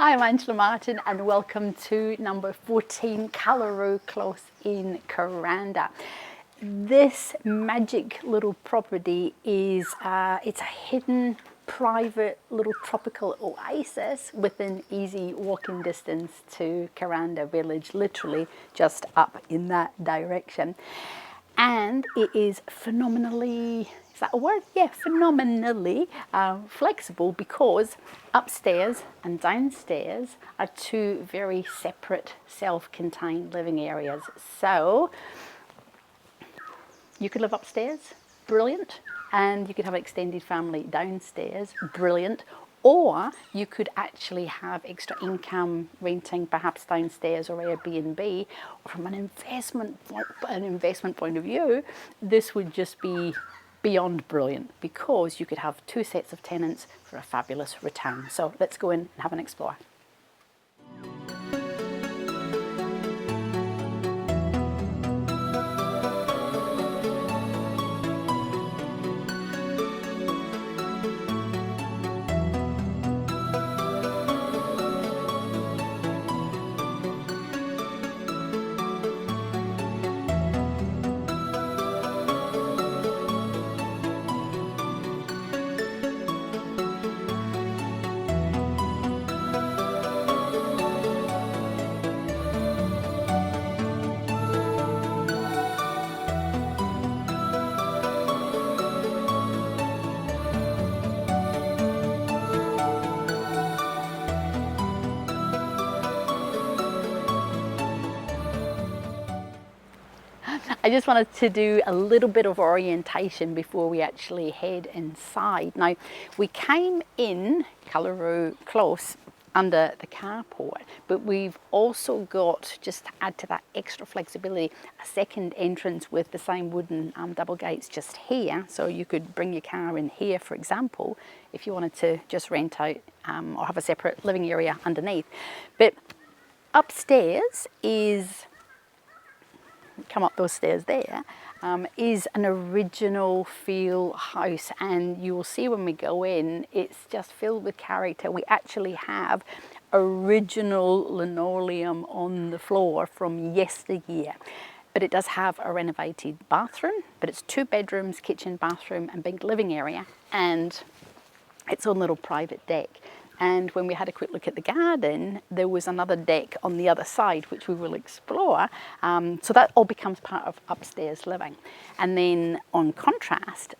I'm Angela Martin and welcome to number 14 Callaroo Close in Kuranda. This magic little property is it's a hidden private little tropical oasis within easy walking distance to Kuranda village, literally just up in that direction. And it is phenomenally, is that a word? Yeah, phenomenally flexible, because upstairs and downstairs are two very separate self-contained living areas. So you could live upstairs, brilliant, and you could have an extended family downstairs, brilliant. Or you could actually have extra income renting perhaps downstairs or Airbnb. From an investment point of view, this would just be beyond brilliant, because you could have two sets of tenants for a fabulous return. So let's go in and have an explore. I just wanted to do a little bit of orientation before we actually head inside. Now, we came in Callaroo Close under the carport, but we've also got, just to add to that extra flexibility, a second entrance with the same wooden double gates just here. So you could bring your car in here, for example, if you wanted to just rent out or have a separate living area underneath. But upstairs is, come up those stairs there, is an original feel house, and you will see when we go in, it's just filled with character. We actually have original linoleum on the floor from yesteryear, but it does have a renovated bathroom, but it's 2 bedrooms, kitchen, bathroom and big living area, and its own little private deck. And when we had a quick look at the garden, there was another deck on the other side, which we will explore. So that all becomes part of upstairs living. And then on contrast,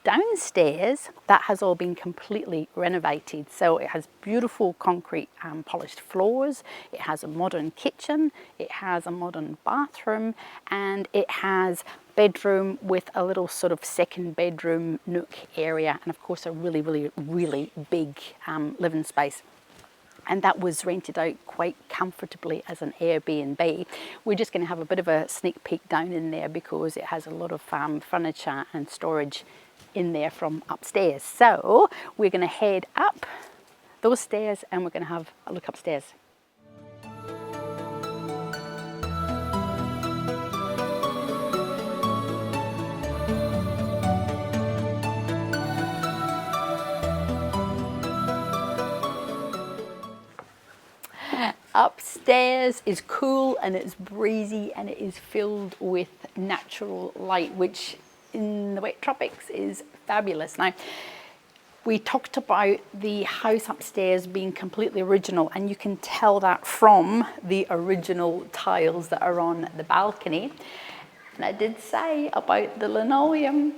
downstairs, that has all been completely renovated. So it has beautiful concrete polished floors, it has a modern kitchen, it has a modern bathroom, and it has bedroom with a little sort of second bedroom nook area, and of course a really big living space. And that was rented out quite comfortably as an Airbnb. We're just going to have a bit of a sneak peek down in there, because it has a lot of furniture and storage in there from upstairs. So we're going to head up those stairs and we're going to have a look upstairs. Upstairs is cool and it's breezy and it is filled with natural light, which in the wet tropics is fabulous. Now, we talked about the house upstairs being completely original, and you can tell that from the original tiles that are on the balcony. And I did say about the linoleum,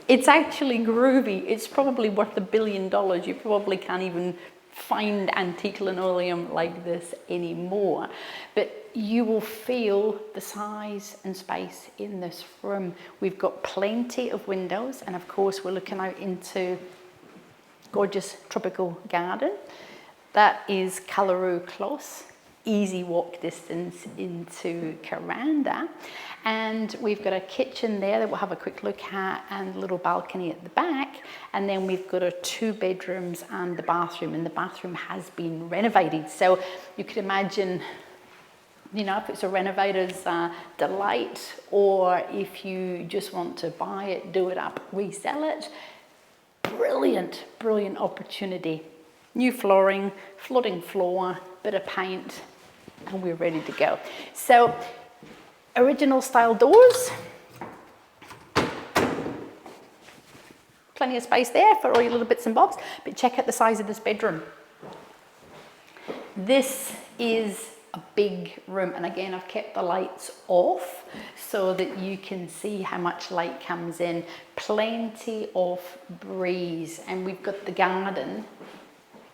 it's actually groovy. It's probably worth $1 billion. You probably can't even find antique linoleum like this anymore, but you will feel the size and space in this room. We've got plenty of windows, and of course we're looking out into gorgeous tropical garden. That is Callaroo Close, easy walk distance into Kuranda. And we've got a kitchen there that we'll have a quick look at, and a little balcony at the back. And then we've got our 2 bedrooms and the bathroom, and the bathroom has been renovated. So you could imagine, you know, if it's a renovator's delight, or if you just want to buy it, do it up, resell it, brilliant opportunity. New flooring, flooding floor, bit of paint, and we're ready to go. So, original style doors. Plenty of space there for all your little bits and bobs, but check out the size of this bedroom. This is a big room, and again I've kept the lights off so that you can see how much light comes in. Plenty of breeze, and we've got the garden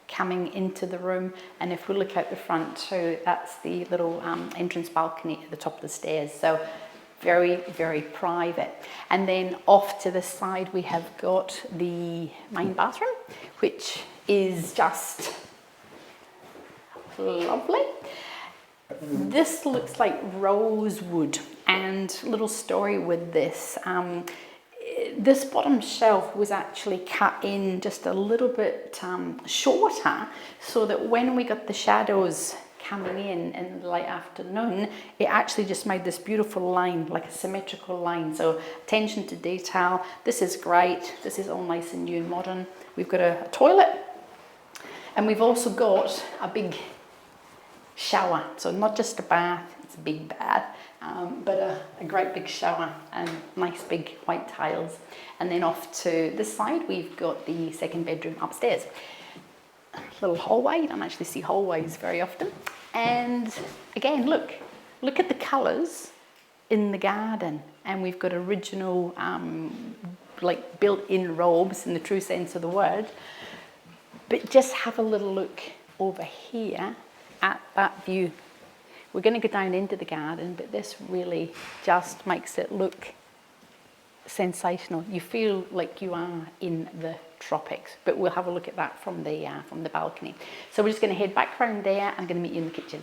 coming into the room, and if we look out the front too, that's the little entrance balcony at the top of the stairs. So very, very private. And then off to the side we have got the main bathroom, which is just lovely. This looks like rosewood, and little story with this. This bottom shelf was actually cut in just a little bit shorter, so that when we got the shadows coming in the late afternoon, it actually just made this beautiful line, like a symmetrical line. So attention to detail. This is great. This is all nice and new and modern. We've got a toilet, and we've also got a big shower. So not just a bath, it's a big bath, but a great big shower and nice big white tiles. And then off to this side, we've got the second bedroom upstairs. Little hallway. You don't actually see hallways very often. And again, look at the colours in the garden. And we've got original, like built-in robes in the true sense of the word. But just have a little look over here at that view. We're going to go down into the garden, but this really just makes it look sensational. You feel like you are in the tropics, but we'll have a look at that from the balcony. So we're just going to head back around there. I'm going to meet you in the kitchen.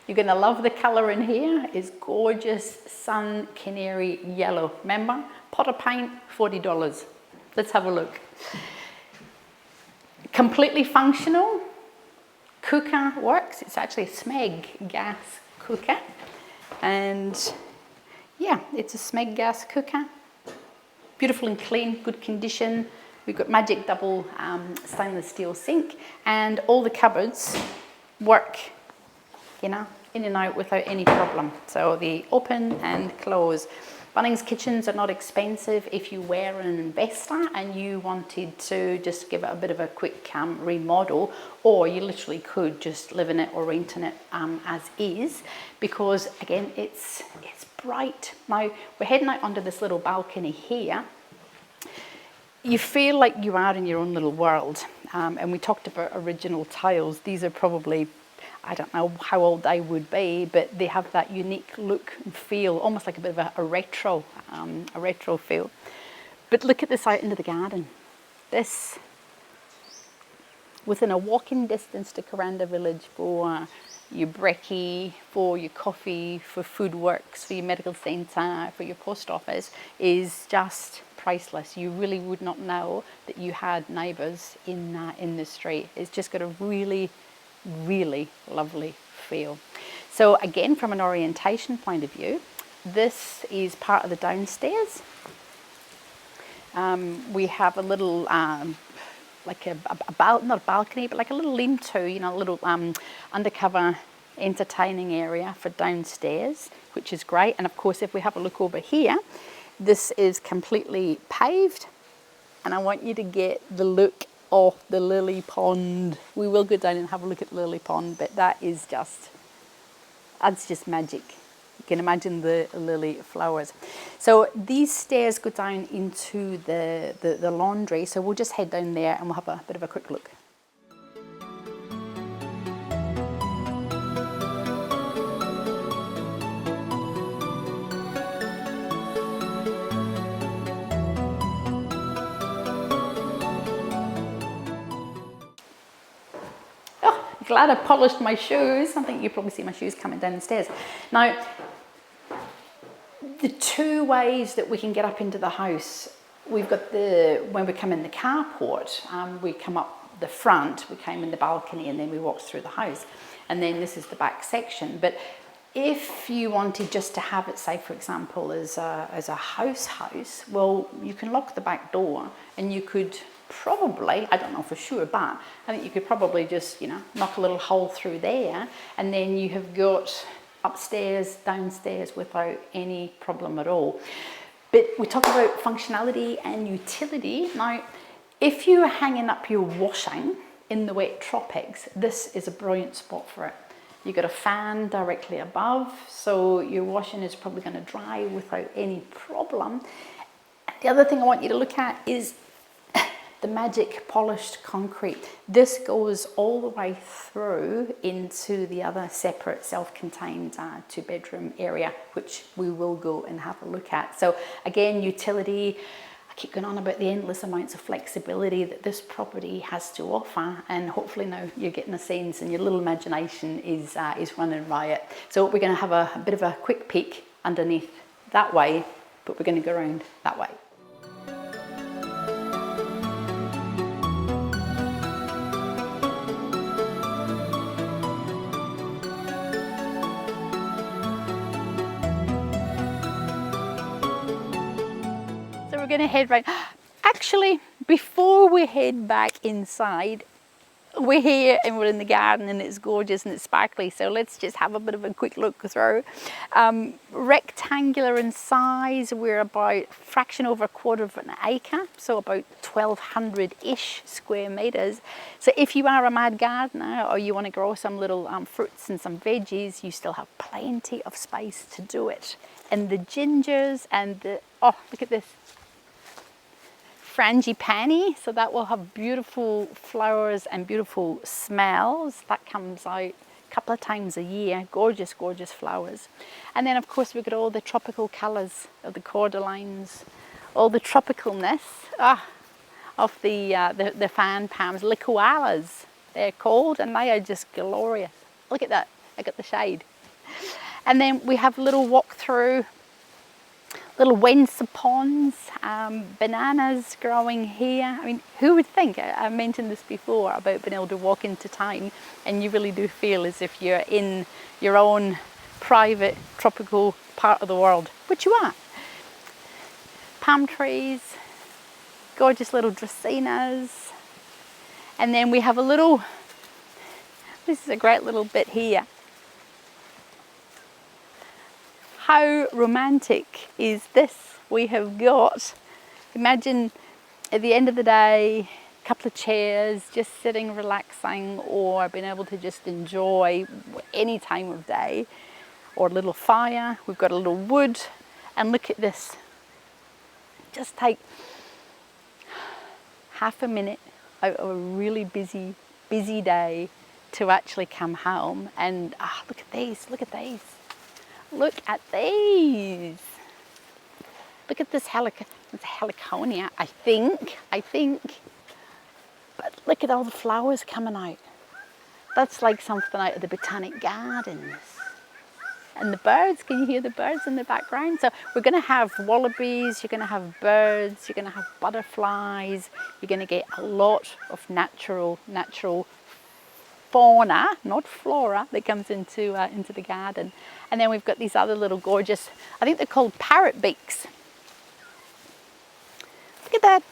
You're going to love the colour in here. It's gorgeous sun canary yellow. Remember, pot of paint, $40. Let's have a look. Completely functional. Cooker works. It's actually a Smeg gas cooker. And yeah, it's a Smeg gas cooker. Beautiful and clean, good condition. We've got magic double stainless steel sink, and all the cupboards work, you know, in and out without any problem. So they open and close. Bunnings kitchens are not expensive if you were an investor and you wanted to just give it a bit of a quick remodel, or you literally could just live in it or rent in it as is, because again, it's bright. Now we're heading out onto this little balcony here. You feel like you are in your own little world, and we talked about original tiles. These are probably, I don't know how old they would be, but they have that unique look and feel, almost like a bit of a retro feel. But look at this out into the garden. This, within a walking distance to Kuranda Village for your brekkie, for your coffee, for food works, for your medical centre, for your post office, is just priceless. You really would not know that you had neighbours in the street. It's just got a really lovely feel. So again, from an orientation point of view, this is part of the downstairs. We have a little, like not a balcony, but like a little lean-to, you know, a little undercover entertaining area for downstairs, which is great. And of course, if we have a look over here, this is completely paved, and I want you to get the look of the lily pond. We will go down and have a look at the lily pond, but that's just magic. You can imagine the lily flowers. So these stairs go down into the laundry, so we'll just head down there and we'll have a bit of a quick look. Glad I polished my shoes. I think you probably see my shoes coming down the stairs. Now, the two ways that we can get up into the house, we've got when we come in the carport, we come up the front, we came in the balcony, and then we walked through the house. And then this is the back section. But if you wanted just to have it, say for example, as a house, well, you can lock the back door and you could probably, I don't know for sure, but I think you could probably just, you know, knock a little hole through there, and then you have got upstairs, downstairs without any problem at all. But we talk about functionality and utility. Now, if you're hanging up your washing in the wet tropics, this is a brilliant spot for it. You've got a fan directly above, so your washing is probably going to dry without any problem. The other thing I want you to look at is the magic polished concrete. This goes all the way through into the other separate self-contained 2-bedroom area, which we will go and have a look at. So again, utility. I keep going on about the endless amounts of flexibility that this property has to offer, and hopefully now you're getting a sense and your little imagination is running riot. So we're going to have a bit of a quick peek underneath that way, but we're going to go around that way. We're going to head right. Actually, before we head back inside, we're here and we're in the garden and it's gorgeous and it's sparkly. So let's just have a bit of a quick look through. Rectangular in size, we're about a fraction over a quarter of an acre, so about 1,200-ish square meters. So if you are a mad gardener or you want to grow some little fruits and some veggies, you still have plenty of space to do it. And the gingers and the, oh, look at this. Frangipani, so that will have beautiful flowers and beautiful smells. That comes out a couple of times a year. Gorgeous, gorgeous flowers. And then of course we've got all the tropical colours of the cordylines, all the tropicalness of the fan palms, licoalas they're called, and they are just glorious. Look at that, I got the shade. And then we have a little walk through, little wensapons, bananas growing here. I mean, who would think? I mentioned this before about being able to walk into town and you really do feel as if you're in your own private tropical part of the world, which you are. Palm trees, gorgeous little dracaenas. And then we have a little, this is a great little bit here. How romantic is this? We have got, imagine at the end of the day, a couple of chairs, just sitting, relaxing, or being able to just enjoy any time of day, or a little fire. We've got a little wood, and look at this. Just take half a minute out of a really busy day to actually come home and look at these, look at these. Look at these. Look at this heliconia, I think. But look at all the flowers coming out. That's like something out of the Botanic Gardens. And the birds, can you hear the birds in the background? So we're going to have wallabies, you're going to have birds, you're going to have butterflies. You're going to get a lot of natural fauna, not flora, that comes into the garden. And then we've got these other little gorgeous, I think they're called parrot beaks. Look at that,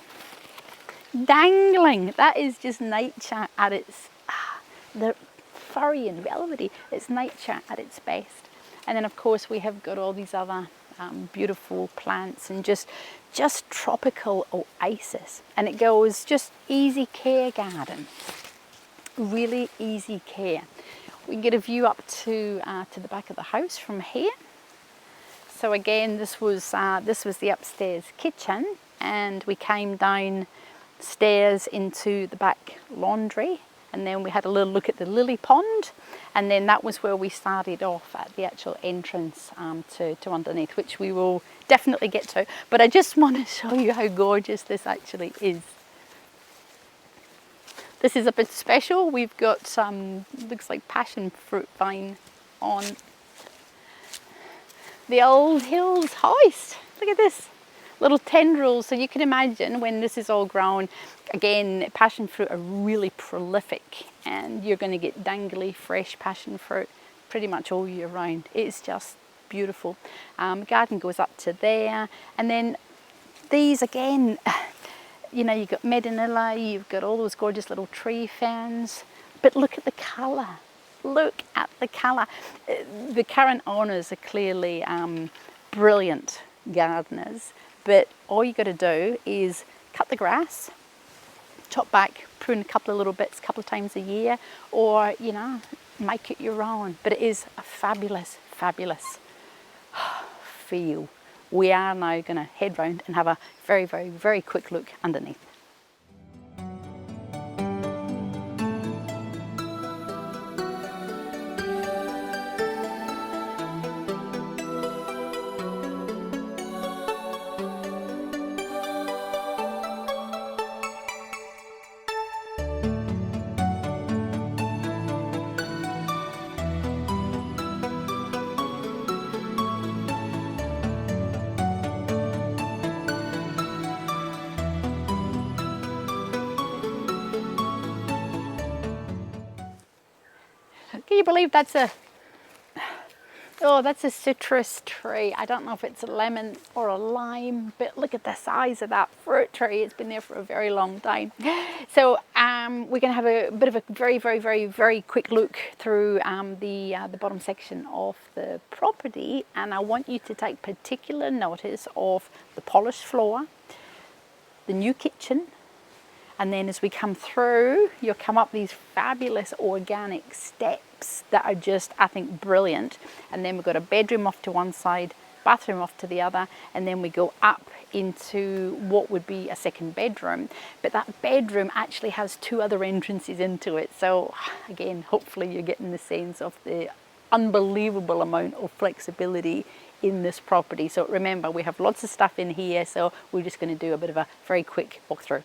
dangling. That is just nature at its, the furry and velvety, it's nature at its best. And then of course we have got all these other beautiful plants and just tropical oasis. And it goes just easy care garden. Really easy care. We can get a view up to the back of the house from here. So again, this was the upstairs kitchen, and we came downstairs into the back laundry, and then we had a little look at the lily pond, and then that was where we started off at the actual entrance to underneath, which we will definitely get to. But I just want to show you how gorgeous this actually is. This is a bit special. We've got some, looks like passion fruit vine on the Old Hills hoist. Look at this, little tendrils. So you can imagine when this is all grown, again, passion fruit are really prolific, and you're going to get dangly, fresh passion fruit pretty much all year round. It's just beautiful. Garden goes up to there, and then these again, you know, you've got Medinilla, you've got all those gorgeous little tree ferns, but look at the colour. Look at the colour. The current owners are clearly brilliant gardeners, but all you got to do is cut the grass, chop back, prune a couple of little bits a couple of times a year, or, you know, make it your own. But it is a fabulous, fabulous feel. We are now going to head round and have a very, very, very quick look underneath. Can you believe that's a citrus tree? I don't know if it's a lemon or a lime, but look at the size of that fruit tree. It's been there for a very long time. So we're going to have a bit of a very, very, very, very quick look through the bottom section of the property, and I want you to take particular notice of the polished floor, the new kitchen. And then as we come through, you'll come up these fabulous organic steps that are just, I think, brilliant. And then we've got a bedroom off to one side, bathroom off to the other, and then we go up into what would be a second bedroom. But that bedroom actually has two other entrances into it. So again, hopefully you're getting the sense of the unbelievable amount of flexibility in this property. So remember, we have lots of stuff in here, so we're just going to do a bit of a very quick walkthrough.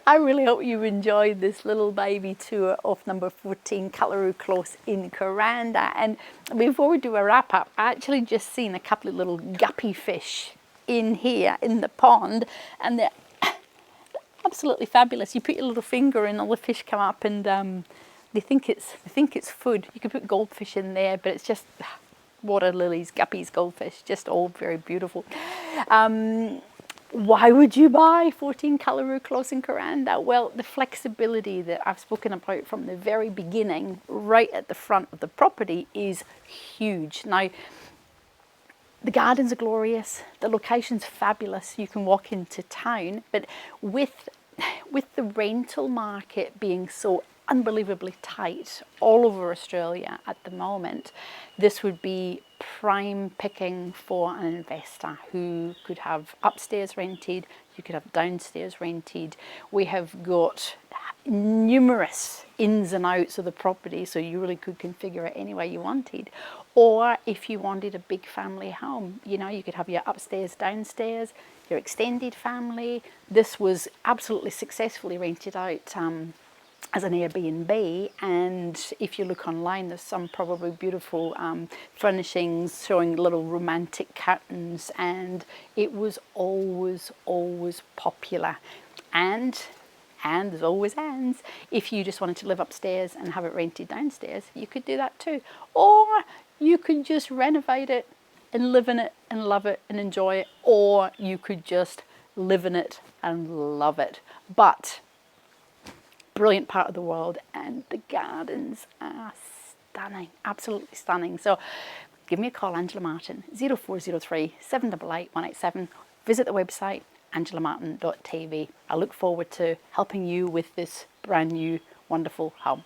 I really hope you enjoyed this little baby tour of number 14 Cullaroo Close in Kuranda. And before we do a wrap up, I actually just seen a couple of little guppy fish in here in the pond, and they're absolutely fabulous. You put your little finger in, all the fish come up, and they think it's food. You could put goldfish in there, but it's just water lilies, guppies, goldfish, just all very beautiful. Why would you buy 14 Cullaroo Close in Kuranda? Well, the flexibility that I've spoken about from the very beginning, right at the front of the property, is huge. Now, the gardens are glorious, the location's fabulous, you can walk into town, but with the rental market being so unbelievably tight all over Australia at the moment, this would be prime picking for an investor who could have upstairs rented, you could have downstairs rented. We have got numerous ins and outs of the property, so you really could configure it any way you wanted. Or if you wanted a big family home, you know, you could have your upstairs, downstairs, your extended family. This was absolutely successfully rented out as an Airbnb, and if you look online there's some probably beautiful furnishings showing little romantic curtains, and it was always popular. And there's always ands, if you just wanted to live upstairs and have it rented downstairs, you could do that too. Or you could just renovate it and live in it and love it and enjoy it, or you could just live in it and love it. But brilliant part of the world, and the gardens are stunning, absolutely stunning. So give me a call, Angela Martin, 0403 788 187. Visit the website, angelamartin.tv. I look forward to helping you with this brand new wonderful home.